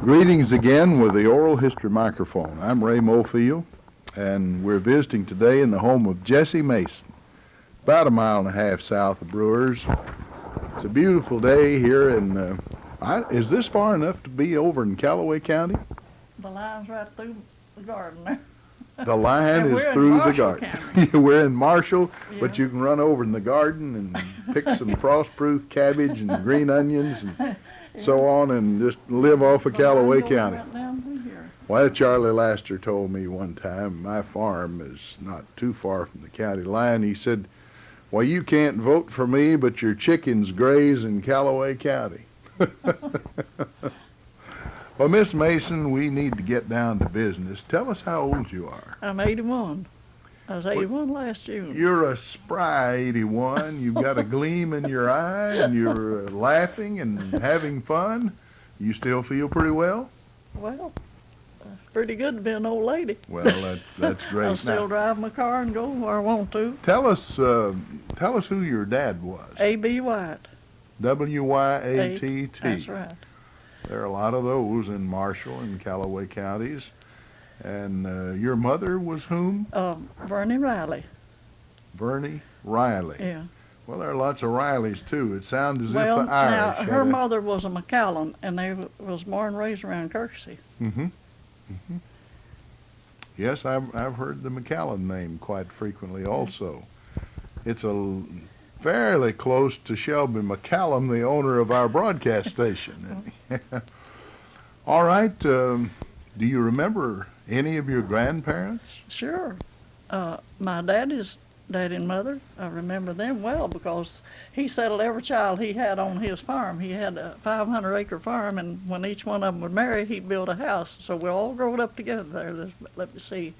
Greetings again with the Oral History Microphone. I'm Ray Mofield, and we're visiting today in the home of Jessie Mason, about a mile and a half south of Brewers. It's a beautiful day here, and is this far enough to be over in Callaway County? The line's right through the garden there. The line And is we're in through the Marshall garden. County. We're in Marshall, but Yeah. you can run over in the garden and pick some frost-proof cabbage and green onions and so on, and just live off of The Callaway line goes County. right down through here. Well, Charlie Laster told me one time, my farm is not too far from the county line. He said, well, you can't vote for me, but your chickens graze in Callaway County. Well, Miss Mason, we need to get down to business. Tell us how old you are. I'm 81. I was 81 last June. You're a spry 81. You've got a gleam in your eye, and you're laughing and having fun. You still feel pretty well? Well, pretty good to be an old lady. Well, that's great. I still Now, drive my car and go where I want to. tell us who your dad was. A.B. White. W-Y-A-T-T. That's right. There are a lot of those in Marshall and Callaway counties. And your mother was whom? Bernie Riley. Bernie Riley. Yeah. Well, there are lots of Rileys, too. It sounds as Well, if the now, Irish her had a... mother was a McCallum, and they was born and raised around Kirksey. Mm-hmm. Mm-hmm. Yes, I've heard the McCallum name quite frequently also. It's fairly close to Shelby McCallum, the owner of our broadcast station. All right. Do you remember any of your grandparents? Sure. My daddy and mother, I remember them well because he settled every child he had on his farm. He had a 500-acre farm, and when each one of them would marry, he'd build a house. So we all growed up together there. Let me see.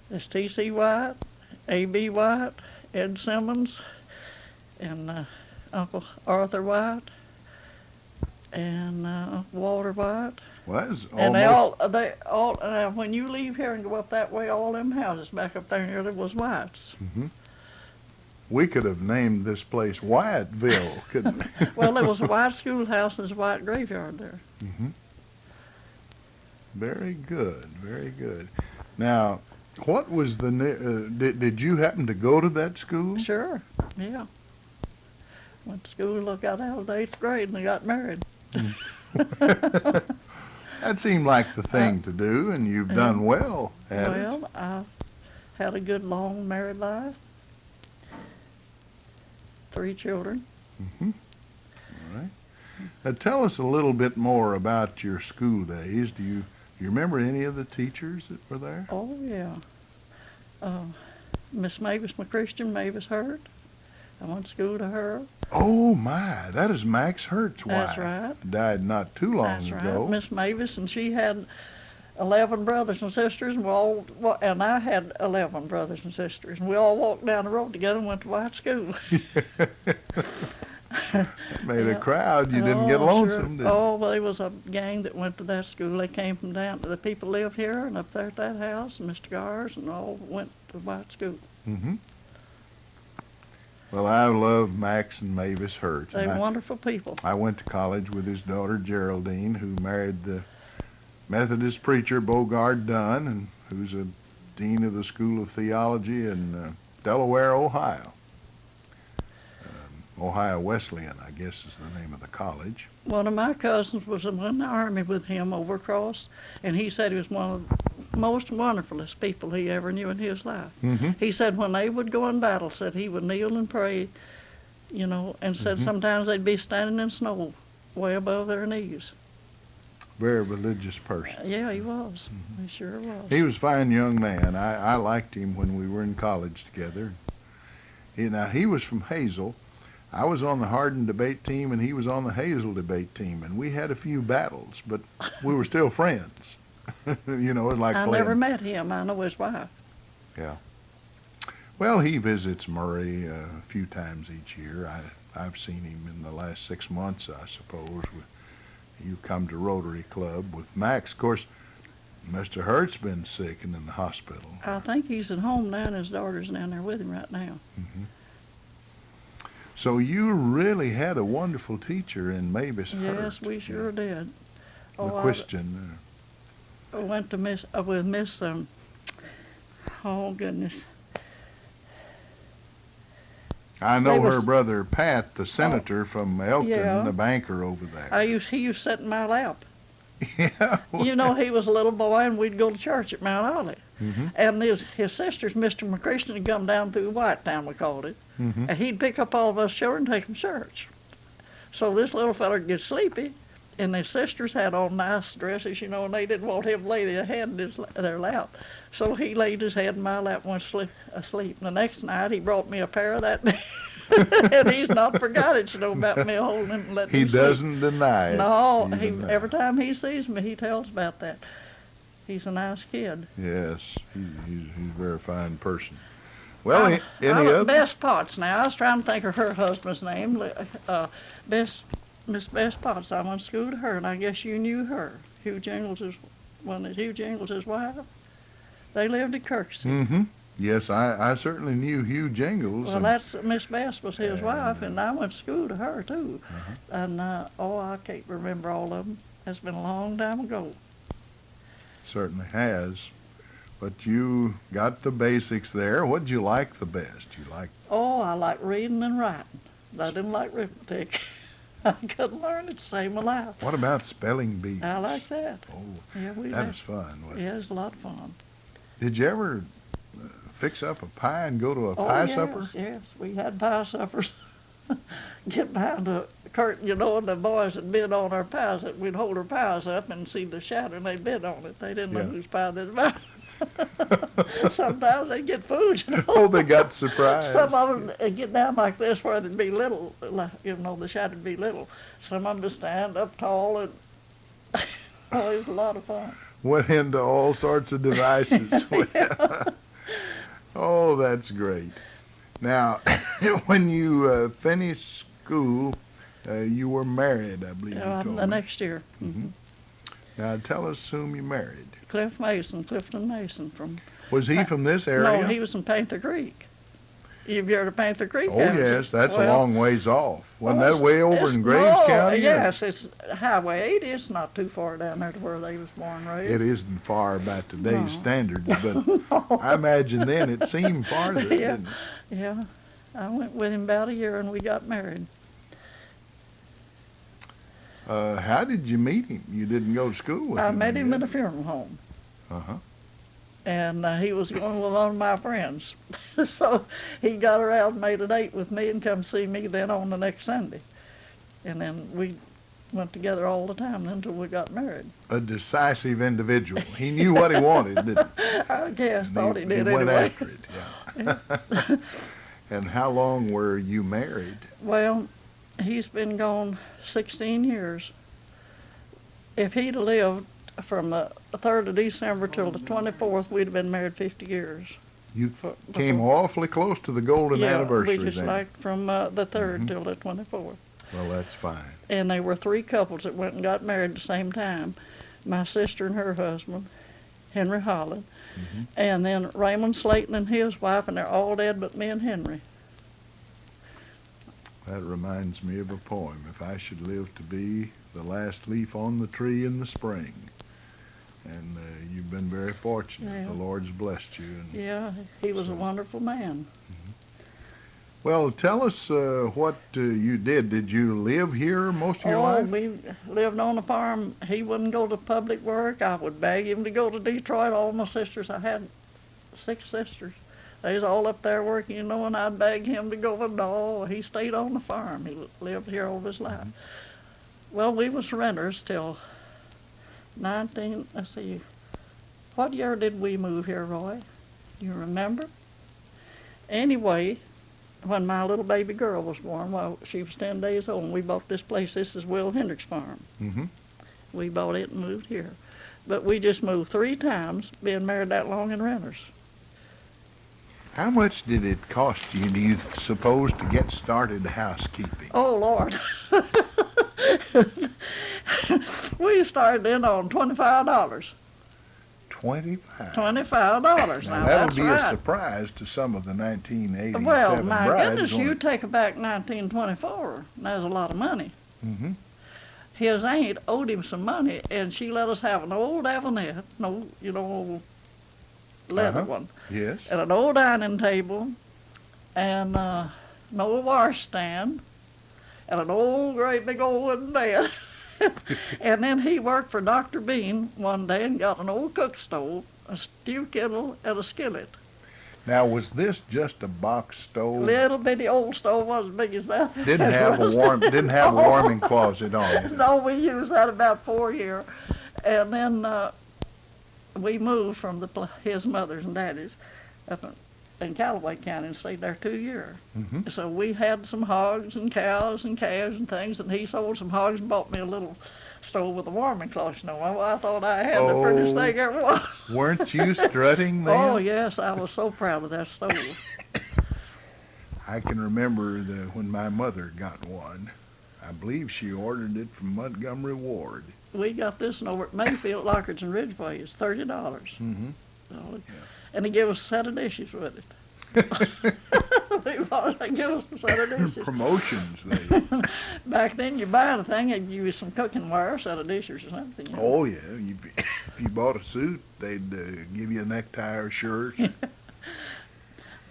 There's T.C. White, A.B. White, Ed Simmons, and Uncle Arthur White, and Uncle Walter White. Well, that's And almost... they all when you leave here and go up that way, all them houses back up there was Whites. Mm-hmm. We could have named this place Wyatteville, couldn't we? Well, there was a white schoolhouse and there's a white graveyard there. Mm-hmm. Very good, very good. Now, what was the... did you happen to go to that school? Sure, yeah. Went to school, got out of the 8th grade, and they got married. That seemed like the thing to do, and you've done well at it. Well, I had a good, long married life. 3 children. Mm-hmm. All right. Now, tell us a little bit more about your school days. Do you remember any of the teachers that were there? Oh, yeah. Miss Mavis McChristian, Mavis Hurt. I went to school to her. Oh, my. That is Max Hurt's wife. That's right. Died not too long That's ago. right. Miss Mavis, and she had 11 brothers and sisters, and I had 11 brothers and sisters, and we all walked down the road together and went to white school. That made a Yeah. crowd. You didn't get Oh, lonesome, sure. did you? Oh, well, there was a gang that went to that school. They came from down, the people lived here and up there at that house, and Mr. Gars, and all went to white school. Mm-hmm. Well, I love Max and Mavis Hurt. They were wonderful people. I went to college with his daughter Geraldine, who married the Methodist preacher Bogard Dunn, and who's a dean of the School of Theology in Delaware, Ohio. Ohio Wesleyan, I guess, is the name of the college. One of my cousins was in the army with him over across, and he said he was one of the most wonderfulest people he ever knew in his life. Mm-hmm. He said when they would go in battle, said he would kneel and pray, and said sometimes they'd be standing in snow way above their knees. Very religious person. Yeah, he was. He sure was. He was a fine young man. I liked him when we were in college together. Now, he was from Hazel. I was on the Hardin debate team, and he was on the Hazel debate team, and we had a few battles, but we were still friends. Like I playing. never met him. I know his wife. Yeah. Well, he visits Murray a few times each year. I've seen him in the last 6 months, I suppose. You come to Rotary Club with Max. Of course, Mr. Hurt's been sick and in the hospital. I think he's at home now, and his daughter's down there with him right now. Mm-hmm. So you really had a wonderful teacher in Mavis Hurt. Yes, we sure did. Oh, Question. I went to with Miss, oh goodness. I know They her was- brother Pat, the senator from Elkton, yeah. the banker over there. He used to sit in my lap. Yeah. You know, he was a little boy, and we'd go to church at Mount Olive. Mm-hmm. And his sisters, Mr. McChristian, had come down through Whitetown, we called it. Mm-hmm. And he'd pick up all of us children and take them to church. So this little feller would get sleepy, and his sisters had on nice dresses, you know, and they didn't want him to lay their head in their lap. So he laid his head in my lap and went asleep. And the next night, he brought me a pair of that. And he's not forgot it, you know, about me holding him and letting He him sleep. doesn't deny it. No, even now. every time he sees me, he tells about that. He's a nice kid. Yes, he's a very fine person. Well, any I other? Bess Potts now. I was trying to think of her husband's name. Miss Bess Potts. I went to school to her, and I guess you knew her. Hugh Jingles' wife. They lived at Kirksey. Mm-hmm. Yes, I certainly knew Hugh Jingles. Well, and- that's Miss Bess was his wife, and I went to school to her too. And I can't remember all of them. That's been a long time ago. Certainly has. But you got the basics there. What'd you like the best? You like? Oh, I like reading and writing. I didn't like arithmetic. I couldn't learn it to save my life. What about spelling bees? I like that. Oh, Yeah, that was fun. Wasn't Yeah, it was a lot of fun. it? Did you ever fix up a pie and go to a Oh, pie yes, supper? yes, we had pie suppers. Get behind the curtain, you know, and the boys would bid on our pies. We'd hold our pies up and see the shadow, and they'd bid on it. They didn't know Yeah. whose pie they was. Sometimes they'd get food, you know. Oh, they got surprised. Some of them would get down like this where they'd be little, like, you know, the shadow'd be little. Some of them would stand up tall, and oh, it was a lot of fun. Went into all sorts of devices. Oh, that's great. Now, when you finished school, you were married, I believe you told The me. next year. Mhm. Now, tell us whom you married. Clifton Mason from. Was he from this area? No, he was from Panther Creek. You've heard of Panther Creek? Oh, haven't you? yes, that's a Well, long ways off. Wasn't well, that way over it's- in Graves no, County? or- Yes, it's Highway 80. It's not too far down there to where they was born and raised. It isn't far by today's No. standards, but I imagine then it seemed farther, Yeah. didn't it? Yeah, I went with him about a year and we got married. How did you meet him? You didn't go to school with him? I met him in yet? a funeral home, Uh-huh. and he was going with one of my friends. So he got around, made a date with me, and come see me then on the next Sunday. And then we went together all the time until we got married. A decisive individual. He knew what he wanted, didn't he? I guess, thought he did went anyway. after it, yeah. And how long were you married? Well, he's been gone 16 years. If he'd lived from the 3rd of December till the 24th, we'd have been married 50 years. You Before- came awfully close to the golden anniversary we just then. like from the 3rd till the 24th. Well, that's fine. And they were 3 couples that went and got married at the same time. My sister and her husband, Henry Holland, and then Raymond Slayton and his wife, and they're all dead but me and Henry. That reminds me of a poem. If I should live to be the last leaf on the tree in the spring. And you've been very fortunate. Yeah. The Lord's blessed you. And, Yeah, he was a wonderful man. well, tell us what you did. Did you live here most of your life? We lived on a farm. He wouldn't go to public work. I would beg him to go to Detroit. All my sisters, I had 6 sisters. They was all up there working, you know, and I'd beg him to go, but no, he stayed on the farm. He lived here all his life. Well, we was renters till let's see, what year did we move here, Roy? Do you remember? Anyway, when my little baby girl was born, well, she was 10 days old, and we bought this place. This is Will Hendricks' farm. Mm-hmm. We bought it and moved here. But we just moved 3 times, being married that long in renters. How much did it cost you, do you suppose, to get started housekeeping? Oh, Lord. We started in on $25. $25. $25. Now, Now, that that's would be a right. surprise to some of the 1987 Well, my brides. goodness, you take it back 1924. That's a lot of money. Mm-hmm. his aunt owed him some money, and she let us have an old Avonette, old leather one, Yes. and an old dining table, and an old washstand, and an old great big old wooden bed. And then he worked for Dr. Bean one day and got an old cook stove, a stew kettle, and a skillet. Now, was this just a box stove? Little bitty old stove, wasn't as big as that. Didn't have a warming closet on it. No, we used that about 4 years. And then we moved from his mother's and daddy's up in Callaway County and stayed there 2 years. Mm-hmm. So we had some hogs and cows and calves and things, and he sold some hogs and bought me a little stove with a warming closet. I thought I had the prettiest thing ever was. Weren't you strutting then? Oh, yes, I was so proud of that stove. I can remember when my mother got one. I believe she ordered it from Montgomery Ward. We got this one over at Mayfield, Lockridge, and Ridgeway. It's $30. Mm-hmm. So, and he gave us a set of dishes with it. He wanted to give us a set of dishes. Promotions, they. Back then, you buy the thing, they'd give you some cooking wire, a set of dishes or something. You know? Oh, yeah. If you bought a suit, they'd give you a necktie or shirt.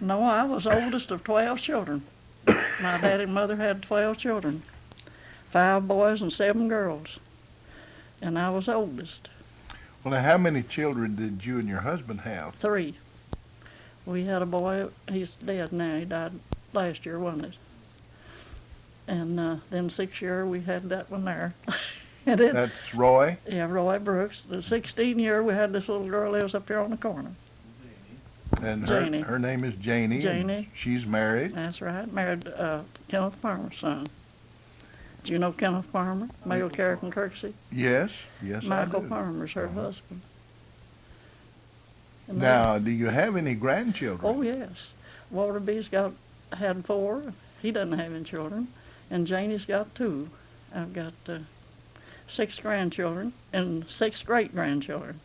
No, I was oldest of 12 children. My daddy and mother had 12 children, 5 boys and 7 girls. And I was oldest. Well, now, how many children did you and your husband have? 3. We had a boy, he's dead now, he died last year, wasn't it? And then 6 year we had that one there. And then, That's Roy? yeah, Roy Brooks. The 16 year we had this little girl lives up here on the corner. And Janie. her name is Janie. Janie. And she's married. That's right, married Kenneth Farmer's son. Do you know Kenneth Farmer, Mayo Carrick and Kirksey? Yes, yes, Michael I do. Farmer's her husband. And Now, do you have any grandchildren? oh yes, Waterby's had 4. He doesn't have any children, and Janie's got 2. I've got 6 grandchildren and 6 great grandchildren.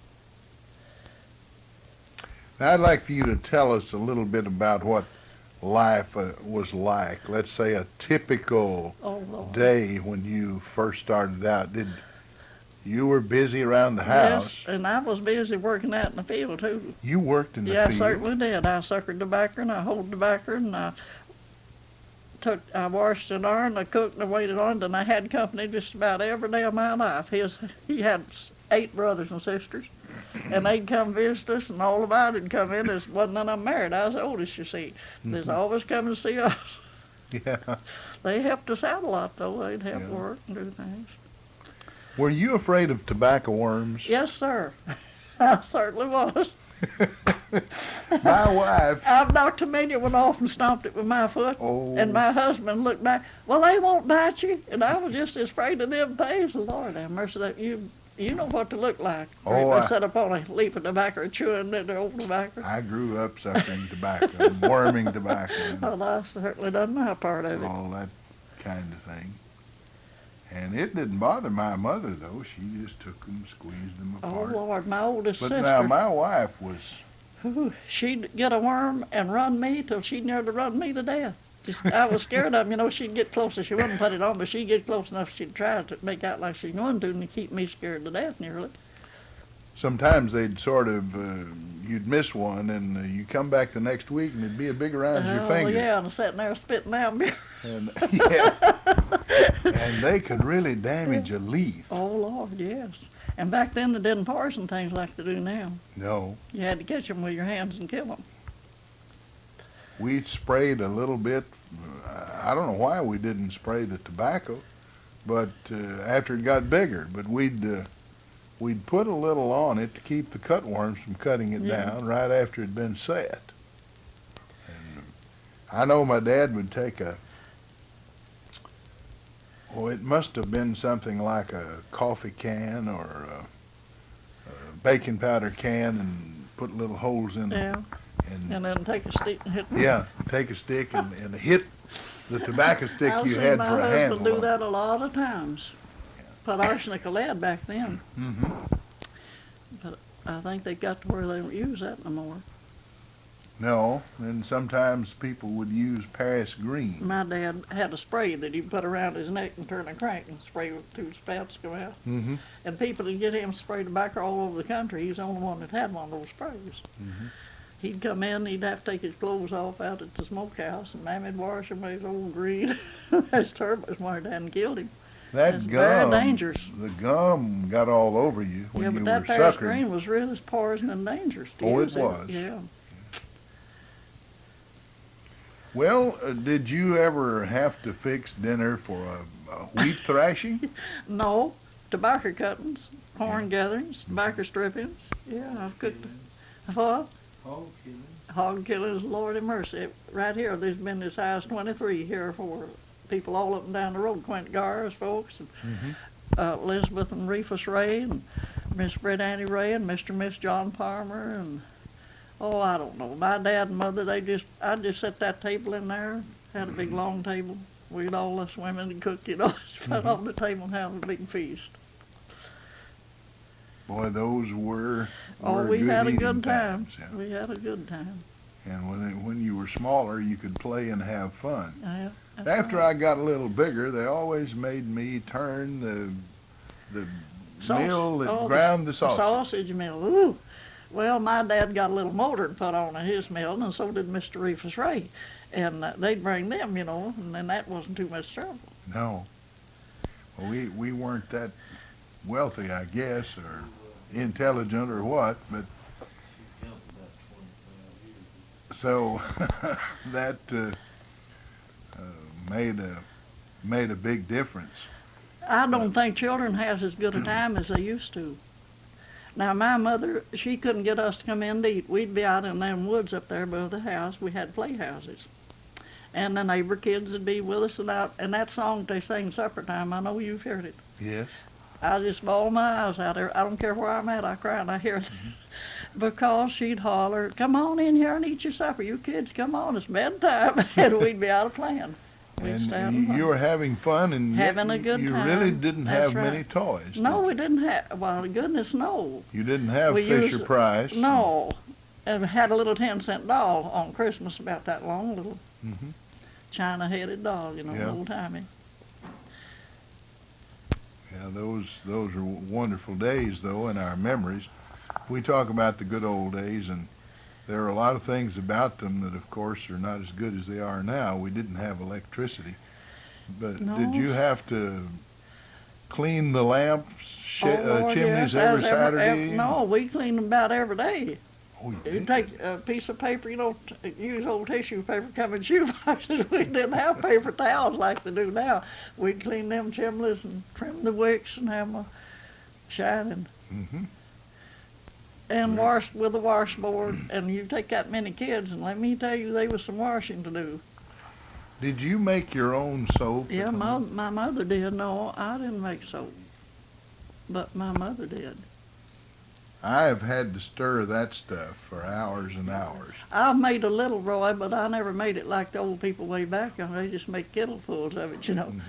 Now, I'd like for you to tell us a little bit about what life was like. Let's say a typical Oh Lord. day when you first started out. You were busy around the house? Yes, and I was busy working out in the field too. You worked in the Yeah, I field? certainly did. I suckered tobacco and I hoed tobacco and I washed an iron, I cooked and I waited on it, and I had company just about every day of my life. He had 8 brothers and sisters, and they'd come visit us, and all of ours would come in. There wasn't none of them married. I was the oldest, you see. They's always coming to see us. Yeah. They helped us out a lot, though. They'd help Yeah. work and do things. Were you afraid of tobacco worms? Yes, sir. I certainly was. My wife. I've knocked a million one off and stomped it with my foot. Oh. And my husband looked back, well, they won't bite you. And I was just as afraid of them things. Lord have mercy, that you know what to look like. Oh, I sat up on a leaf of tobacco, chewing that old tobacco. I grew up sucking tobacco, worming tobacco, and Well, I certainly done my part of it. all that kind of thing. And it didn't bother my mother, though. She just took them, squeezed them Oh, apart. Lord, my oldest But sister, now my wife was, whew, she'd get a worm and run me till she'd nearly run me to death. I was scared of them. She'd get closer. She wouldn't put it on, but she'd get close enough. She'd try to make out like she's going to, and keep me scared to death nearly. sometimes they'd sort of, you'd miss one, and you come back the next week, and it'd be as big around as your Oh, finger. yeah, and sitting there spitting out beer. And, yeah. And they could really damage a leaf. Oh, Lord, yes. And back then they didn't poison things like they do now. No. You had to catch them with your hands and kill them. We sprayed a little bit. I don't know why we didn't spray the tobacco, but after it got bigger. But we'd put a little on it to keep the cutworms from cutting it Yeah. down right after it'd been set. And I know my dad would take it must have been something like a coffee can or a baking powder can, and put little holes in them. Yeah, and then take a stick and hit them. Yeah, take a stick and hit the tobacco stick I've you seen had my for a husband handle. do that a lot of times. Put arsenic of lead back then, Mm-hmm. but I think they got to where they don't use that no more. No, and sometimes people would use Paris green. My dad had a spray that he put around his neck and turn a crank and spray with two spouts come out. Mm-hmm. And people would get him spray tobacco all over the country. He's the only one that had one of those sprays. Mm-hmm. He'd come in, he'd have to take his clothes off out at the smokehouse, and Mammy'd wash them with old green. That's terrible. That's why Dad killed him. That It's gum, very dangerous. the gum got all over you when Yeah, you but were that Paris suckering. green was really poison and dangerous to Oh, use. it was. Yeah. Well, did you ever have to fix dinner for a wheat thrashing? No, tobacco cuttings, corn gatherings, tobacco strippings. Yeah, I've cooked. What? Hog killing. Hog killings, Lord have mercy. Right here, there's been as high as 23 here for people all up and down the road. Quint Gar's folks, and Mm-hmm. Elizabeth and Rufus Ray, and Miss Brett Annie Ray, and Mr. and Miss John Palmer, and oh, I don't know. My dad and mother, I'd just set that table in there, had a big long table. We'd all us women and cook, spread on the table and have a big feast. Boy, those were Oh, we good had a eating good time. times, yeah. We had a good time. And when you were smaller, you could play and have fun. Yeah. that's After right. I got a little bigger, they always made me turn the mill that Oh, ground the sausage. Sausage mill. Ooh. Well, my dad got a little motor to put on at his mill, and so did Mr. Rufus Ray. And they'd bring them, and then that wasn't too much trouble. No. Well, we weren't that wealthy, I guess, or intelligent or what, but She jumped about 25 years. so that made a big difference. I don't think children have as good a time as they used to. Now, my mother, she couldn't get us to come in to eat. We'd be out in them woods up there by the house. We had playhouses. And the neighbor kids would be with us and that song they sing supper time, I know you've heard it. Yes. I just bawl my eyes out there. I don't care where I'm at, I cry and I hear it. Because she'd holler, come on in here and eat your supper. You kids, come on, it's bedtime. And we'd be out of playing. We'd stand And and you were having fun, and yet Having a good you time. really didn't That's have many right. toys. No, did we didn't have, well, goodness, no. you? You didn't have We Fisher used- Price. No. And we had a little 10-cent doll on Christmas about that long, little Mm-hmm. China-headed doll, Yeah. old-timey. Yeah, those are wonderful days, though, in our memories. We talk about the good old days, and there are a lot of things about them that, of course, are not as good as they are now. We didn't have electricity. But No. did you have to clean the lamps, Oh, Lord, chimneys yes, every that was Saturday? no, we cleaned them about every day. Oh, you You'd did? take a piece of paper, use old tissue paper, come in shoe boxes. We didn't have paper towels like they do now. We'd clean them chimneys and trim the wicks and have them shining. Mm-hmm. And washed with a washboard. And you take that many kids, and let me tell you, there was some washing to do. Did you make your own soap? Yeah, at home? my mother did. No, I didn't make soap, but my mother did. I have had to stir that stuff for hours and hours. I made a little, Roy, but I never made it like the old people way back. They just make kettlefuls of it, Mhm.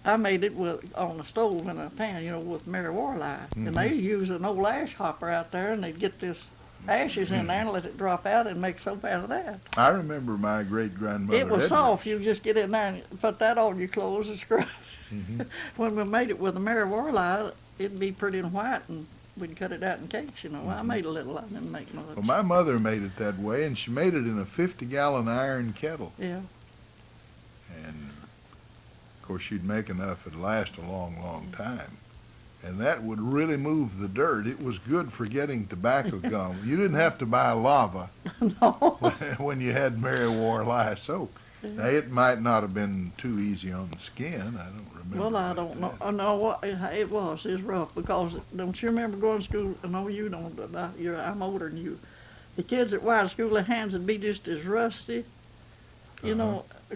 I made it on the stove in a pan, with Mary Warlight. And they use an old ash hopper out there, and they'd get this ashes in there and let it drop out and make soap out of that. I remember my great-grandmother It was Edwards. soft. You just get in there and put that on your clothes and scrub. Mhm. When we made it with the Mary Warlight, it'd be pretty and white, and we'd cut it out in cakes, I made a little. I didn't make much. Well, my mother made it that way, and she made it in a 50-gallon iron kettle. Yeah. And, of course, she'd make enough it'd last a long, long time. And that would really move the dirt. It was good for getting tobacco gum. You didn't have to buy lava No. when you had Mary Warlight soap. Now, it might not have been too easy on the skin. I don't remember. Well, I about don't know. that. I know what it was. It's rough because don't you remember going to school? No, you don't. But I'm older than you. The kids at White School, their hands would be just as rusty,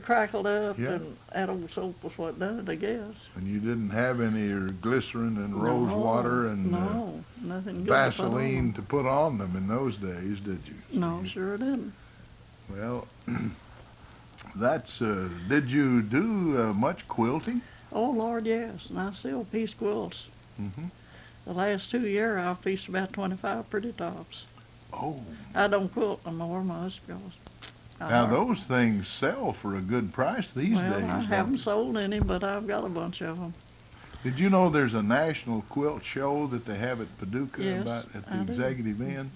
crackled up, Yeah. and that old soap was what done it, I guess. And you didn't have any glycerin and rose No, water and no, nothing good. Vaseline to put on them in those days, did you? No, sure didn't. Well, that's, did you do much quilting? Oh Lord, yes, and I still piece quilts. Mm-hmm. The last 2 years, I've pieced about 25 pretty tops. Oh, I don't quilt no more much because now those things sell for a good price these well, days. I don't haven't they? sold any, but I've got a bunch of them. Did you know there's a national quilt show that they have at Paducah Yes, about at the I do. Executive Inn?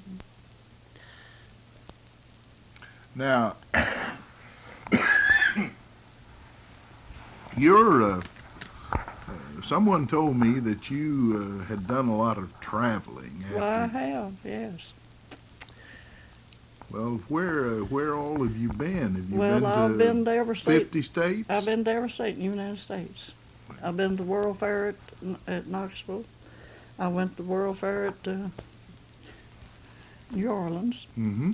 Now, you're someone told me that you had done a lot of traveling. Well, I After, have, yes. well, where all have you been? Have you Well, been I've to been to every state. 50 states? I've been to every state in the United States. I've been to the World Fair at Knoxville. I went to the World Fair at New Orleans. Mm-hmm.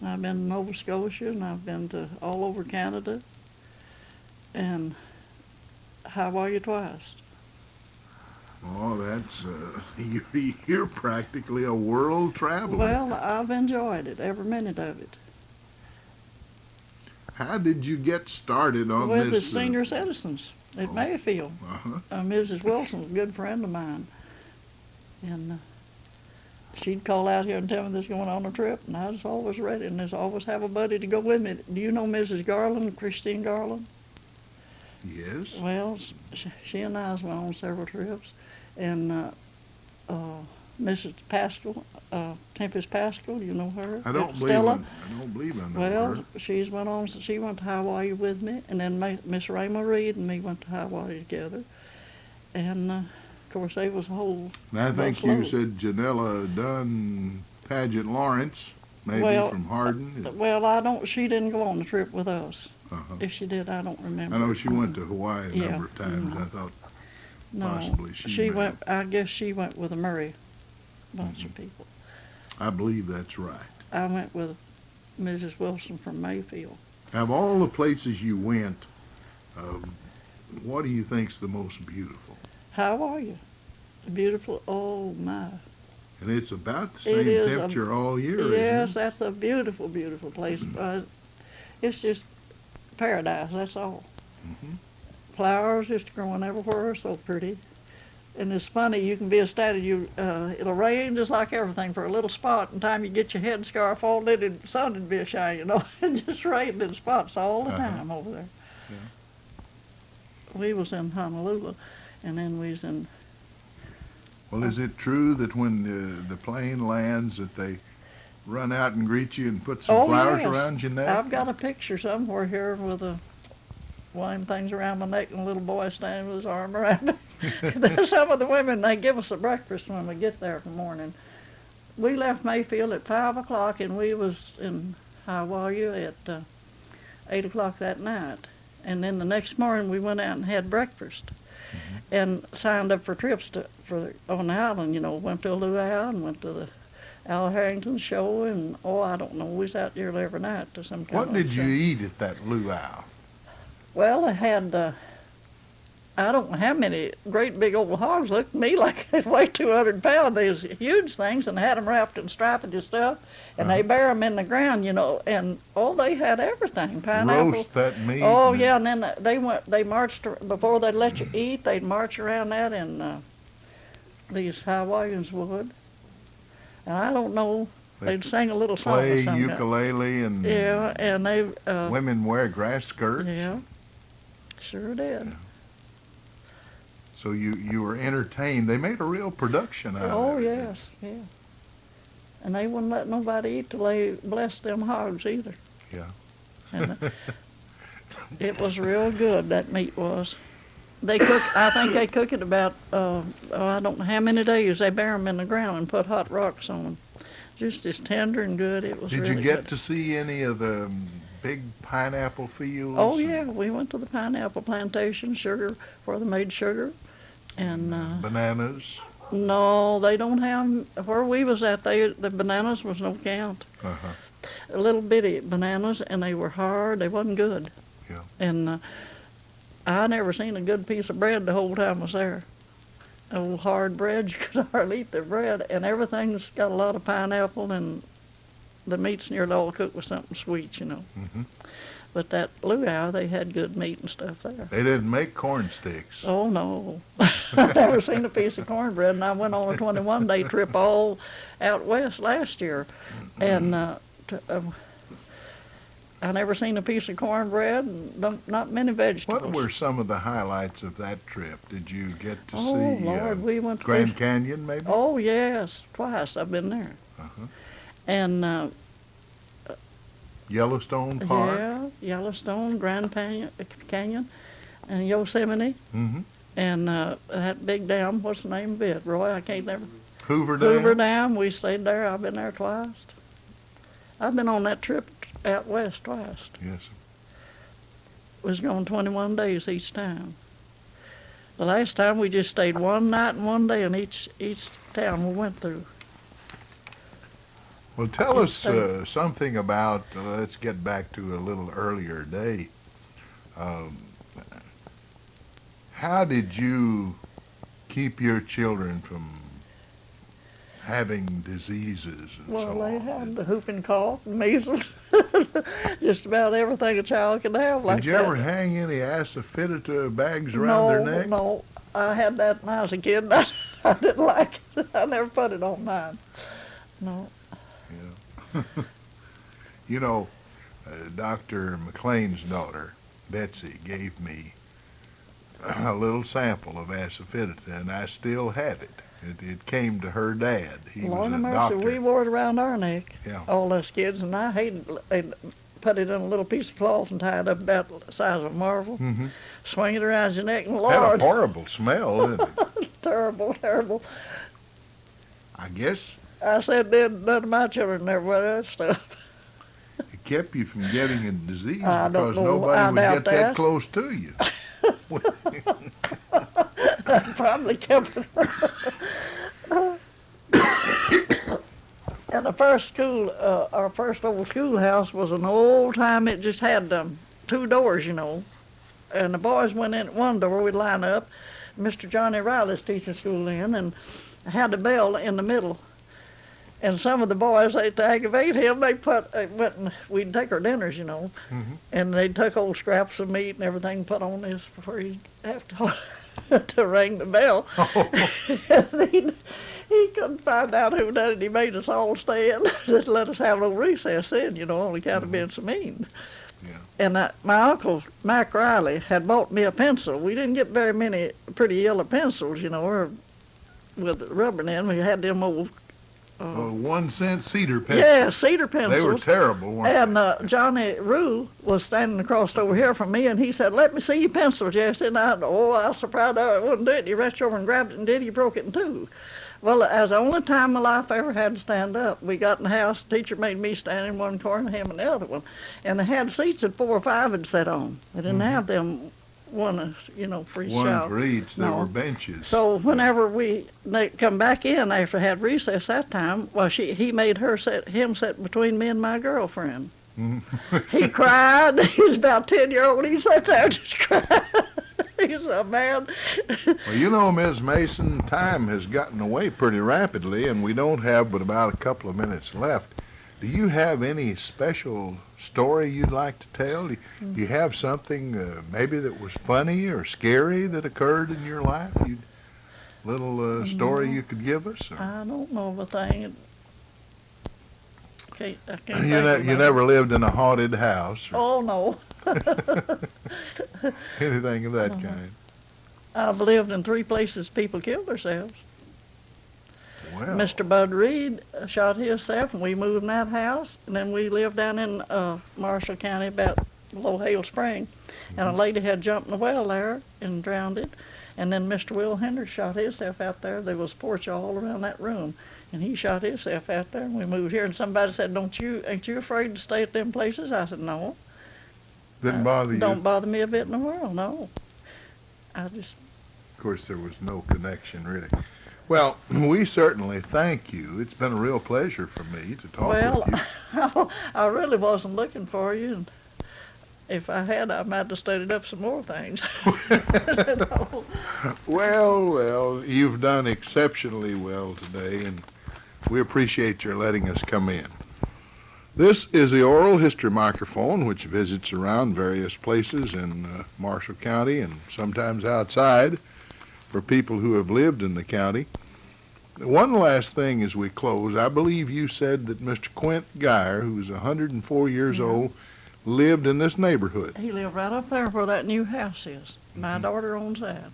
And I've been to Nova Scotia, and I've been to all over Canada, and Hawaii twice. Oh, that's you're practically a world traveler. Well, I've enjoyed it, every minute of it. How did you get started on With the this? senior citizens at Mayfield. Uh-huh. Mrs. Wilson's a good friend of mine. And she'd call out here and tell me there's going on a trip, and I was always ready, and there's always have a buddy to go with me. Do you know Mrs. Garland, Christine Garland? Yes. Well, she and I went on several trips, and Mrs. Pascal, Tempest Pascal, you know her? I don't believe Stella? I don't believe I know Well, her. she went to Hawaii with me, and then Miss Ray Reed and me went to Hawaii together, and of course they was a whole. And I think busload. you said Janella Dunn Paget Lawrence, maybe Well, from Hardin. Well, I don't. She didn't go on the trip with us. Uh-huh. If she did, I don't remember. I know she went to Hawaii a Yeah, number of times. mhm. I thought No, possibly she may. went. I guess she went with a Murray bunch of people. I believe that's right. I went with Mrs. Wilson from Mayfield. Of all the places you went, what do you think's the most beautiful? How are you? Beautiful. Oh my. And it's about the It same is temperature all year, Yes, isn't it? that's a beautiful, beautiful place. It's just paradise. That's all. Mhm. Flowers just growing everywhere, so pretty. And it's funny, you can be a statue, it'll rain just like everything for a little spot, and time you get your headscarf on, then the sun would be a shine, you know. It just rained in spots all the Uh-huh. time over there. Yeah. We was in Honolulu, and then we was in, Well, is it true that when the plane lands that they run out and greet you and put some Oh, flowers yes. around your neck? I've got a picture somewhere here with one of them things around my neck and a little boy standing with his arm around me. There's some of the women, they give us a breakfast when we get there for morning. We left Mayfield at 5 o'clock, and we was in Hawaii at 8 o'clock that night. And then the next morning we went out and had breakfast and signed up for trips on the island, you know. Went to a luau and went to the Al Harrington show, and I don't know, we was out there every night to some kind What of did you show. eat at that luau? Well, they had, I don't know how many great big old hogs. Looked to me like they weighed 200 pounds. They was huge things, and had them wrapped in striped and stuff, and they bury them in the ground, you know, and they had everything, pineapple. Roast that meat. Oh, and- yeah, and then they marched, before they'd let you eat, they'd march around that, and these Hawaiians would. And I don't know, they'd sing a little song or Play something. ukulele and Yeah, and they, women wear grass skirts. yeah, sure did. So you were entertained. They made a real production out of it. Oh, yes, yeah. And they wouldn't let nobody eat till they blessed them hogs either. Yeah. And it was real good, that meat was. I think they cook it about, I don't know how many days. They bury them in the ground and put hot rocks on them. Just as tender and good, it was Did really you get good. to see any of the big pineapple fields? Oh, yeah, we went to the pineapple plantation, where they made sugar. And, Bananas? no, they don't have, where we was at, the bananas was no count. Uh-huh. Little bitty bananas, and they were hard. They wasn't good. Yeah. And I never seen a good piece of bread the whole time I was there. Old hard bread, you could hardly eat the bread, and everything's got a lot of pineapple, and the meat's nearly all cooked with something sweet, you know. Mm-hmm. But that luau, they had good meat and stuff there. They didn't make corn sticks. Oh, no. I never seen a piece of cornbread, and I went on a 21-day trip all out west last year, and I never seen a piece of cornbread, and not many vegetables. What were some of the highlights of that trip? Did you get to Oh, see Lord, we went to Grand Canyon, maybe? Oh, yes, twice I've been there. Uh-huh. And Yellowstone Park? yeah, Yellowstone, Grand Canyon, and Yosemite, Mm-hmm. and that big dam, what's the name of it, Roy? I can't never. Hoover Dam? Hoover Dam, we stayed there. I've been there twice. I've been on that trip out west twice. Yes. Was gone 21 days each time. The last time we just stayed one night and one day in each town we went through. Well, tell us Yes, something about, let's get back to a little earlier day. How did you keep your children from having diseases and Well, so they on? had the whooping cough, measles, just about everything a child could have like that. Did you ever hang any asafoetida bags around their neck? No, I had that when I was a kid, and I didn't like it. I never put it on mine. No. Yeah. You know, Dr. McLean's daughter, Betsy, gave me a little sample of asafoetida, and I still have it. It came to her dad. He Lord was have a mercy, doctor. we wore it around our neck, Yeah. all us kids, and I hated they put it in a little piece of cloth and tied it up about the size of a marble, Mm-hmm. swing it around your neck, and Had Lord, a horrible smell, didn't it? terrible, terrible. I guess I said then none of my children never wear that stuff. it kept you from getting a disease I don't because know. nobody I would doubt get that that. close to you. Probably kept it. And the first school, our first old schoolhouse was an old time. It just had two doors, you know, and the boys went in at one door. We'd line up. Mr. Johnny Riley's teaching school then, and had the bell in the middle. And some of the boys, to aggravate him, they went and we'd take our dinners, you know, Mhm. and they'd take old scraps of meat and everything, put on this before he'd have to ring the bell. And he couldn't find out who done it. He made us all stand, just let us have a little recess then, you know, on account of being so mean. Yeah. And my uncle, Mac Riley, had bought me a pencil. We didn't get very many pretty yellow pencils, you know, or with rubber in. We had them old, 1-cent cedar pencils. yeah, cedar pencils. They were terrible, weren't And Johnny Rue was standing across over here from me, and he said, "Let me see your pencil, Jessie." And I was surprised I wouldn't do it. He reached over and grabbed it and did. He broke it in two. Well, as the only time in my life I ever had to stand up, we got in the house. The teacher made me stand in one corner, him in the other one, and they had seats that 4 or 5 had sat on. They didn't have them one, you know, for each One child. for each. There No. were benches. So whenever they come back in after had recess that time, well, he made him sit between me and my girlfriend. He cried. He was about 10-year-old. He sat there and just cried. He's a man. Well, you know, Ms. Mason, time has gotten away pretty rapidly, and we don't have but about a couple of minutes left. Do you have any special story you'd like to tell? Do you have something maybe that was funny or scary that occurred in your life? Little story you could give us? Or? I don't know of a thing. I can't think You of it. never lived in a haunted house or Oh, no. anything of that kind? I've lived in 3 places people killed themselves. Well, Mr. Bud Reed shot himself, and we moved in that house. And then we lived down in Marshall County, about below Hale Spring. And a lady had jumped in the well there and drowned it. And then Mr. Will Hendricks shot himself out there. There was porch all around that room. And he shot himself out there, and we moved here. And somebody said, ain't you afraid to stay at them places? I said, no. didn't bother you? Don't bother me a bit in the world, no. I just, Of course, there was no connection, really. Well, we certainly thank you. It's been a real pleasure for me to talk with you. I really wasn't looking for you. And if I had, I might have studied up some more things. No. Well, you've done exceptionally well today, and we appreciate your letting us come in. This is the oral history microphone, which visits around various places in Marshall County and sometimes outside for people who have lived in the county. One last thing as we close, I believe you said that Mr. Quint Geyer, who's 104 years old, lived in this neighborhood. He lived right up there where that new house is. My daughter owns that.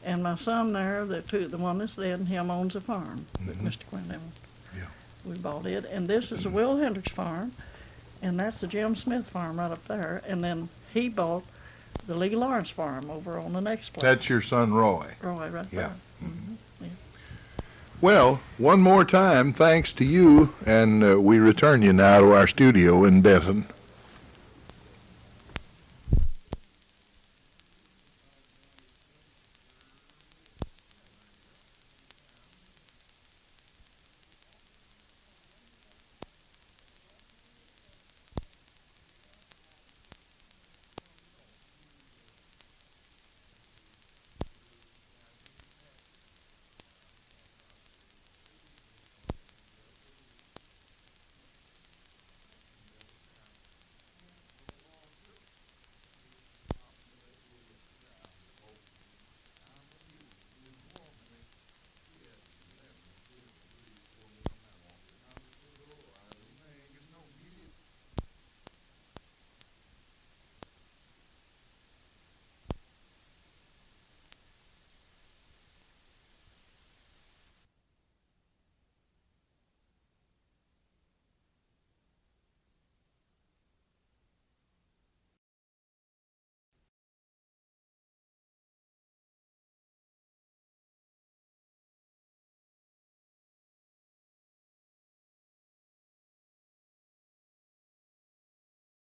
And my son there, the one that's dead, and him owns a farm that Mr. Quint owned. Yeah. We bought it. And this is the Will Hendricks farm, and that's the Jim Smith farm right up there. And then he bought the Lee Lawrence farm over on the next place. That's your son Roy. Roy right Yeah. there. Mhm. Yeah. Well, one more time, thanks to you, and we return you now to our studio in Benton.